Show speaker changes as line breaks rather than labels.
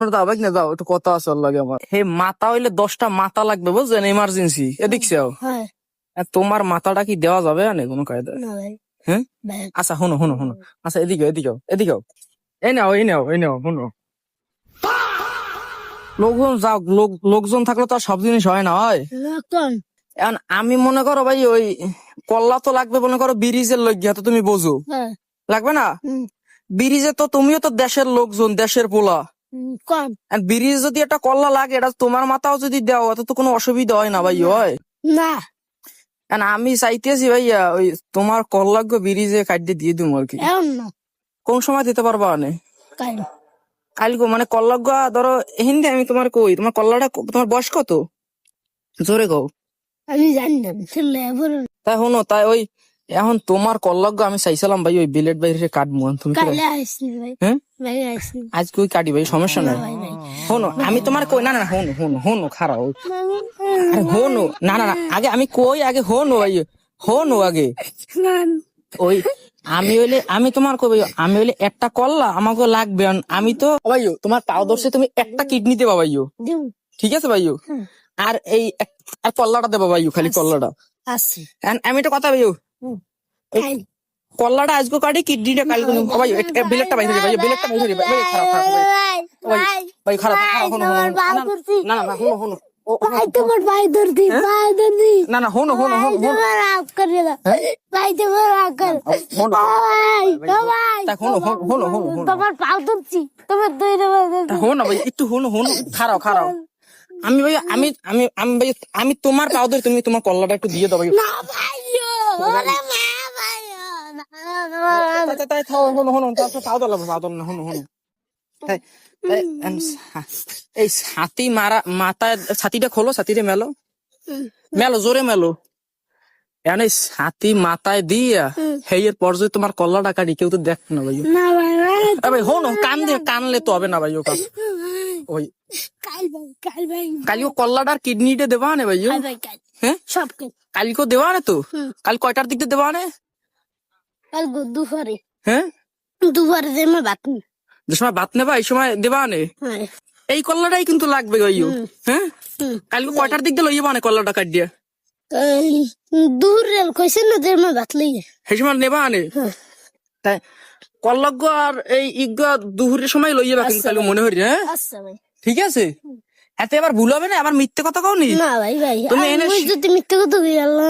দাও ভাই না, দাও একটু কথা আছে ওর লাগে আমার। হে মাথা হইলে 10টা মাথা লাগবে বুঝছেন, এমার্জেন্সি। এদিকছেও
হ্যাঁ
তোমার মাথাটা কি দেওয়া যাবে না কোনো কায়দায়?
না ভাই
হ্যাঁ
ভাই
আচ্ছা শোনো শোনো শোনো, আচ্ছা এদিকে এদিকেও এদিকেও, এই নাও এই নাও এই নাও শোনো। লোকজন যাও, লোকজন থাকলে তো আর সব জিনিস হয় না হয়।
লক্ষণ
এখন আমি মনে করো ভাই ওই কল্লা তো লাগবে, মনে করো ব্রিজের লইগিয়া তো তুমি বোঝো
হ্যাঁ
লাগবে না।
হুম,
ব্রিজে তো তুমিও তো দেশের লোকজন, দেশের পোলা।
কম
ব্রিজ যদি একটা কল্লা লাগে, এটা তোমার মাথাও যদি দেওয়া, এত তো কোনো অসুবিধা হয় না ভাই হয়।
না
And আমি চাইতেছি ভাইয়া ওই তোমার কল্লাগ্য ব্রিজে কাটিয়ে দিয়ে দিব আর কি।
এখন না
কোন সময় দিতে পারবা না?
কাল
কালকে মানে কল্লাগ্য ধরো হিন্দি আমি তোমার কই, তোমার কল্লাটা তোমার বয়স কত জোরে কও।
আমি জানি না ছেলে বলুন
তাই শোনো, তাই ওই এখন তোমার কল্লাগ্য আমি চাইছিলাম ভাই ওই বিলেট বাইরে কাটবো, তুমি কি
কালে আসছি ভাই
হ্যাঁ
ভাই আসছি
আজকে ওই কাটি ভাই, সমস্যা নাই।
ভাই ভাই
শোনো আমি তোমার কই, না না না, শোনো শোনো শোনো খারাপ, আরে শোনো, না না না, আগে আমি কই, আগে শোনো ভাই, শোনো আগে। ওই আমি তোমার কই ভাই, আমি হইলে একটা কল্লা আমাকে লাগবে, আমি তো ভাইও তোমার পাও দর্শে তুমি একটা কিডনি দেবা ভাইও,
দিউ
ঠিক আছে ভাইও।
হুম।
আর এই আর কল্লাটা দেবা ভাইও, খালি কল্লাটা।
আসছি
আমি একটা কথা ভাইও,
কাল
কল্লাটা আজকে কাটি, কিডনিটা কালকে নেবো ভাই। বিলেটটা বাইরে ভাই, বিলেটটা বাইরে ভাই, খারাপ খারাপ ভাই, ভাই খারাপ খারাপ, শোনো শোনো, না না না শোনো শোনো,
ভাই তোমার ভাই ধরতি ভাই ধরতি
না না শোনো শোনো শোনো শোনো,
তোমার রাগ করে দাও ভাই তোমার রাগ করে
শোনো
ভাই ভাই
তা শোনো শোনো শোনো শোনো শোনো,
তোমার পাও ধরছি তোমার দুই
তা শোনো ভাই একটু শোনো শোনো, খারাপ খারাপ। আমি ভাই আমি আমি আমি ভাই আমি তোমার পাও ধরে, তুমি তোমার কল্লাটা একটু দিয়ে দাও ভাই।
না ভাই ওরে মা ভাই
তাই তাই শোনো শোনো, তারপর পাও ধরলাম, পাও ধরলাম, শোনো শোনো। তাই তাই এই ছাতি মারা মাথায়, ছাতিটা খোলো, ছাতিটা মেলো, মেলো জোরে মেলো। এখন এই ছাতি মাথায় দিয়া হেয়ের পর যদি তোমার কল্লাটা কাটি, কেউ তো দেখ না ভাই।
না ভাই
ভাই হো কান দিয়ে কানলে তো হবে না ভাই, ও কান ওই
কাল ভাই
কালকে কল্লাটার কিডনিটা দেবা না ভাই?
ভাই কাল
হ্যাঁ
সব কাল
কালকে দেবা না তো? কাল কয়টার দিক দিয়ে দেবা না?
কাল দুপুরে
হ্যাঁ
দুপুরে যেমন বাতনি
যে সময় ভাত নেবা এই সময় দেবা না।
হ্যাঁ
এই কল্লাটাই কিন্তু লাগবে ভাইও। হ্যাঁ কালকে কয়টার দিক দিয়ে লইয়া না কল্লাটা কাট দিয়া?
দূর রেল কইছে না যেমন বাতলি
সেই সময় নেবা না। তাই কল্লজ্ঞ আর এই ইজ্ঞ দুপুরের সময় লইয়া যাবা কিন্তু কালকে মনে হরি। হ্যাঁ
আচ্ছা ভাই
ঠিক আছে, এতে এবার ভুল হবে না, আবার মিথ্যে কথা কও নি
না ভাই ভাই
তুমি।
আমি যদি মিথ্যে কথা বলি আল্লাহ